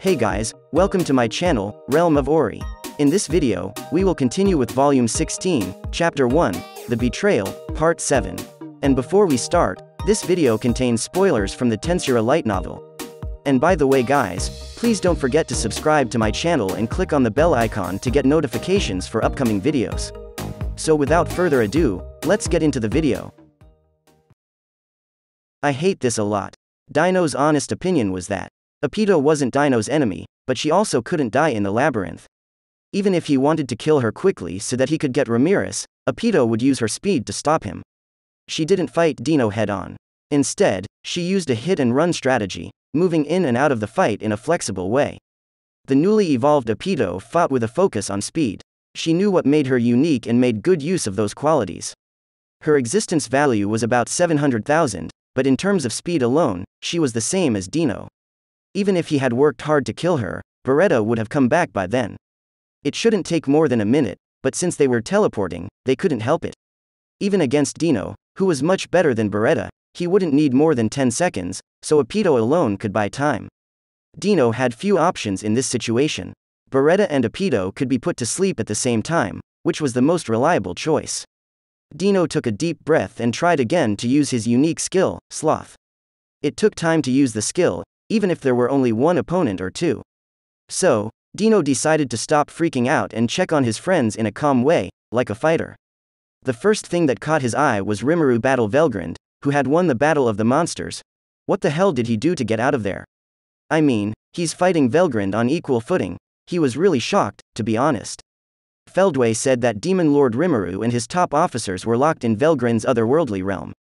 Hey guys, welcome to my channel, Realm of Ori. In this video, we will continue with Volume 16, Chapter 1, The Betrayal, Part 7. And before we start, this video contains spoilers from the Tensura light novel. And by the way guys, please don't forget to subscribe to my channel and click on the bell icon to get notifications for upcoming videos. So without further ado, let's get into the video. I hate this a lot. Dino's honest opinion was that Apito wasn't Dino's enemy, but she also couldn't die in the labyrinth. Even if he wanted to kill her quickly so that he could get Ramirez, Apito would use her speed to stop him. She didn't fight Dino head-on. Instead, she used a hit-and-run strategy, moving in and out of the fight in a flexible way. The newly evolved Apito fought with a focus on speed. She knew what made her unique and made good use of those qualities. Her existence value was about 700,000, but in terms of speed alone, she was the same as Dino. Even if he had worked hard to kill her, Beretta would have come back by then. It shouldn't take more than a minute, but since they were teleporting, they couldn't help it. Even against Dino, who was much better than Beretta, he wouldn't need more than 10 seconds, so Apito alone could buy time. Dino had few options in this situation. Beretta and Apito could be put to sleep at the same time, which was the most reliable choice. Dino took a deep breath and tried again to use his unique skill, Sloth. It took time to use the skill, even if there were only one opponent or two. So, Dino decided to stop freaking out and check on his friends in a calm way, like a fighter. The first thing that caught his eye was Rimuru battle Velgrund, who had won the Battle of the Monsters. What the hell did he do to get out of there? I mean, he's fighting Velgrund on equal footing. He was really shocked, to be honest. Feldway said that Demon Lord Rimuru and his top officers were locked in Velgrund's otherworldly realm.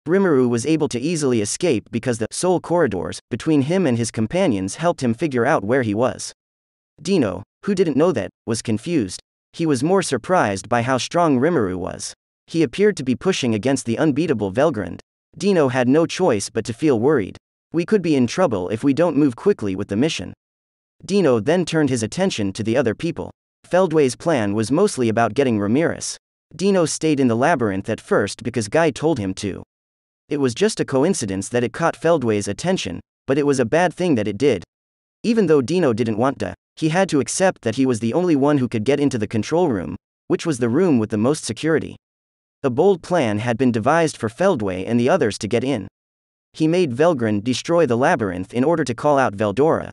Rimuru was able to easily escape because the soul corridors between him and his companions helped him figure out where he was. Dino, who didn't know that, was confused. He was more surprised by how strong Rimuru was. He appeared to be pushing against the unbeatable Velgrund. Dino had no choice but to feel worried. We could be in trouble if we don't move quickly with the mission. Dino then turned his attention to the other people. Feldway's plan was mostly about getting Ramirez. Dino stayed in the labyrinth at first because Guy told him to. It was just a coincidence that it caught Feldway's attention, but it was a bad thing that it did. Even though Dino didn't want to, he had to accept that he was the only one who could get into the control room, which was the room with the most security. A bold plan had been devised for Feldway and the others to get in. He made Velgrund destroy the labyrinth in order to call out Veldora.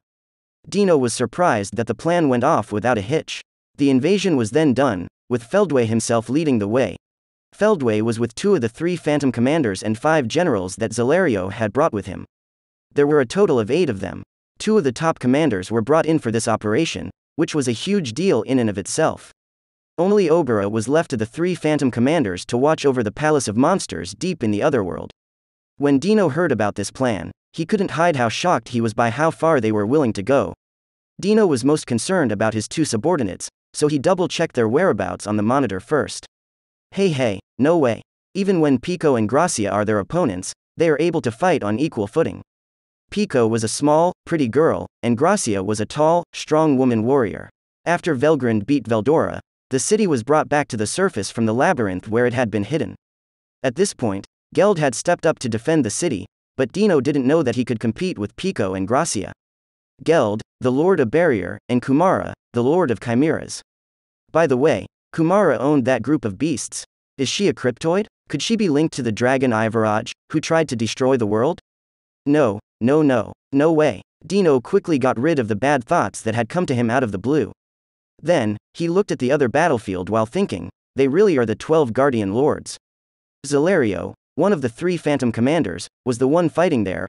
Dino was surprised that the plan went off without a hitch. The invasion was then done, with Feldway himself leading the way. Feldway was with 2 of the 3 Phantom Commanders and 5 generals that Zelario had brought with him. There were a total of 8 of them. 2 of the top commanders were brought in for this operation, which was a huge deal in and of itself. Only Obera was left of the 3 Phantom Commanders to watch over the Palace of Monsters deep in the Otherworld. When Dino heard about this plan, he couldn't hide how shocked he was by how far they were willing to go. Dino was most concerned about his 2 subordinates, so he double-checked their whereabouts on the monitor first. Hey, no way. Even when Pico and Gracia are their opponents, they are able to fight on equal footing. Pico was a small, pretty girl, and Gracia was a tall, strong woman warrior. After Velgrund beat Veldora, the city was brought back to the surface from the labyrinth where it had been hidden. At this point, Geld had stepped up to defend the city, but Dino didn't know that he could compete with Pico and Gracia. Geld, the Lord of Barrier, and Kumara, the Lord of Chimeras. By the way, Kumara owned that group of beasts. Is she a cryptoid? Could she be linked to the dragon Ivaraj, who tried to destroy the world? No way. Dino quickly got rid of the bad thoughts that had come to him out of the blue. Then, he looked at the other battlefield while thinking, they really are the 12 Guardian Lords. Zelario, one of the 3 Phantom Commanders, was the one fighting there.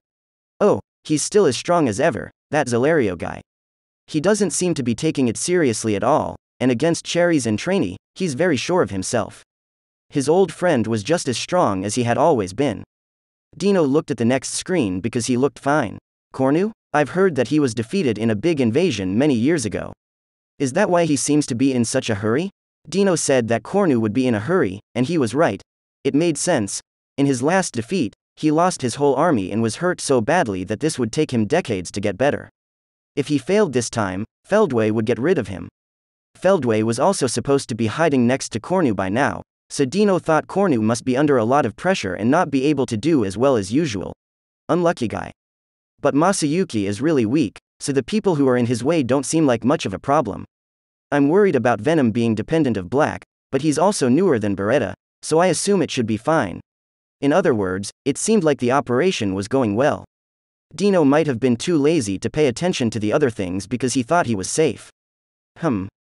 Oh, he's still as strong as ever, that Zelario guy. He doesn't seem to be taking it seriously at all, and against Cherries and Trainee, he's very sure of himself. His old friend was just as strong as he had always been. Dino looked at the next screen because he looked fine. Cornu? I've heard that he was defeated in a big invasion many years ago. Is that why he seems to be in such a hurry? Dino said that Cornu would be in a hurry, and he was right. It made sense. In his last defeat, he lost his whole army and was hurt so badly that this would take him decades to get better. If he failed this time, Feldway would get rid of him. Feldway was also supposed to be hiding next to Cornu by now, so Dino thought Cornu must be under a lot of pressure and not be able to do as well as usual. Unlucky guy. But Masayuki is really weak, so the people who are in his way don't seem like much of a problem. I'm worried about Venom being dependent of Black, but he's also newer than Beretta, so I assume it should be fine. In other words, it seemed like the operation was going well. Dino might have been too lazy to pay attention to the other things because he thought he was safe.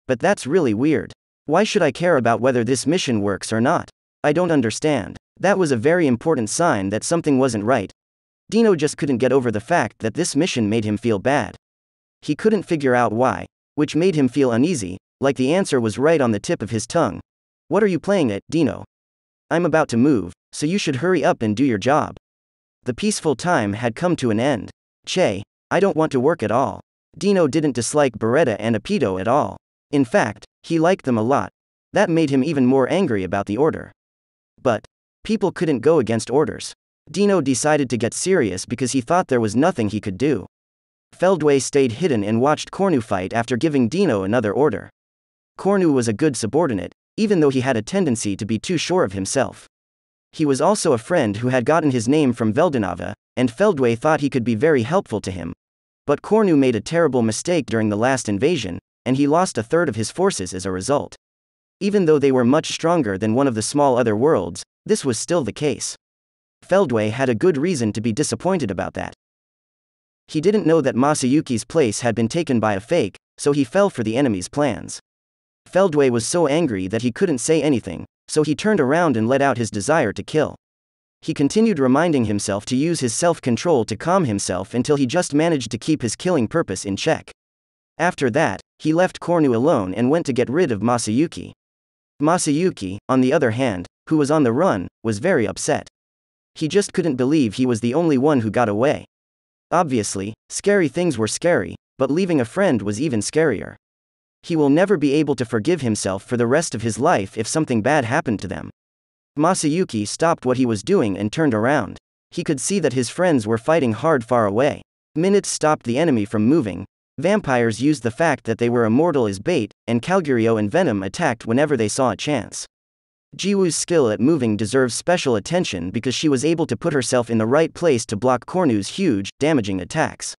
But that's really weird. Why should I care about whether this mission works or not? I don't understand. That was a very important sign that something wasn't right. Dino just couldn't get over the fact that this mission made him feel bad. He couldn't figure out why, which made him feel uneasy, like the answer was right on the tip of his tongue. What are you playing at, Dino? I'm about to move, so you should hurry up and do your job. The peaceful time had come to an end. Che, I don't want to work at all. Dino didn't dislike Beretta and Apito at all. In fact, he liked them a lot. That made him even more angry about the order. But people couldn't go against orders. Dino decided to get serious because he thought there was nothing he could do. Feldway stayed hidden and watched Cornu fight after giving Dino another order. Cornu was a good subordinate, even though he had a tendency to be too sure of himself. He was also a friend who had gotten his name from Veldanava, and Feldway thought he could be very helpful to him. But Cornu made a terrible mistake during the last invasion, and he lost a third of his forces as a result. Even though they were much stronger than one of the small other worlds, this was still the case. Feldway had a good reason to be disappointed about that. He didn't know that Masayuki's place had been taken by a fake, so he fell for the enemy's plans. Feldway was so angry that he couldn't say anything, so he turned around and let out his desire to kill. He continued reminding himself to use his self-control to calm himself until he just managed to keep his killing purpose in check. After that, he left Cornu alone and went to get rid of Masayuki. Masayuki, on the other hand, who was on the run, was very upset. He just couldn't believe he was the only one who got away. Obviously, scary things were scary, but leaving a friend was even scarier. He will never be able to forgive himself for the rest of his life if something bad happened to them. Masayuki stopped what he was doing and turned around. He could see that his friends were fighting hard far away. Minutes stopped the enemy from moving. Vampires used the fact that they were immortal as bait, and Calgurio and Venom attacked whenever they saw a chance. Jiwoo's skill at moving deserves special attention because she was able to put herself in the right place to block Cornu's huge, damaging attacks.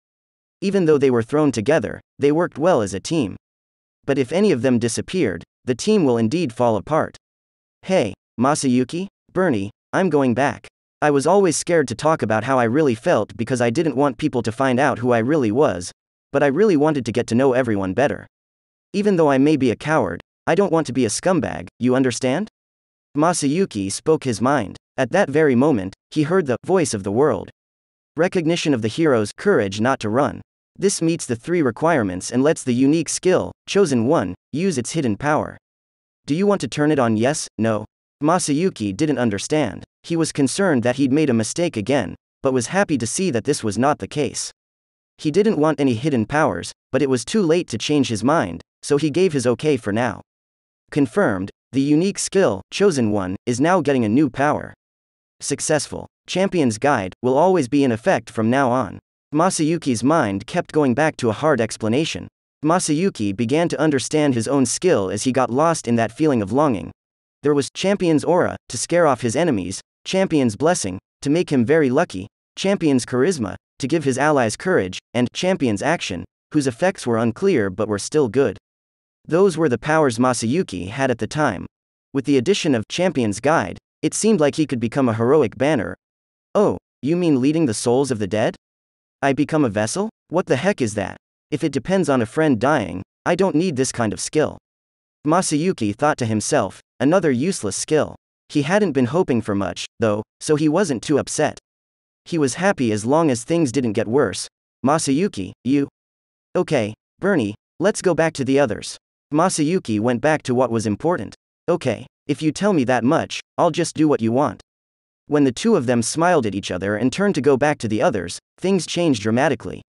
Even though they were thrown together, they worked well as a team. But if any of them disappeared, the team will indeed fall apart. Hey, Masayuki, Bernie, I'm going back. I was always scared to talk about how I really felt because I didn't want people to find out who I really was, but I really wanted to get to know everyone better. Even though I may be a coward, I don't want to be a scumbag, you understand? Masayuki spoke his mind. At that very moment, he heard the voice of the world. Recognition of the hero's courage not to run. This meets the 3 requirements and lets the unique skill, Chosen One, use its hidden power. Do you want to turn it on? Yes, no? Masayuki didn't understand. He was concerned that he'd made a mistake again, but was happy to see that this was not the case. He didn't want any hidden powers, but it was too late to change his mind, so he gave his okay for now. Confirmed, the unique skill, Chosen One, is now getting a new power. Successful. Champion's Guide will always be in effect from now on. Masayuki's mind kept going back to a hard explanation. Masayuki began to understand his own skill as he got lost in that feeling of longing. There was Champion's Aura, to scare off his enemies, Champion's Blessing, to make him very lucky, Champion's Charisma, to give his allies courage, and Champion's Action, whose effects were unclear but were still good. Those were the powers Masayuki had at the time. With the addition of Champion's Guide, it seemed like he could become a heroic banner. Oh, you mean leading the souls of the dead? I become a vessel? What the heck is that? If it depends on a friend dying, I don't need this kind of skill. Masayuki thought to himself, another useless skill. He hadn't been hoping for much, though, so he wasn't too upset. He was happy as long as things didn't get worse. Masayuki, you? Okay, Bernie, let's go back to the others. Masayuki went back to what was important. Okay, if you tell me that much, I'll just do what you want. When the two of them smiled at each other and turned to go back to the others, things changed dramatically.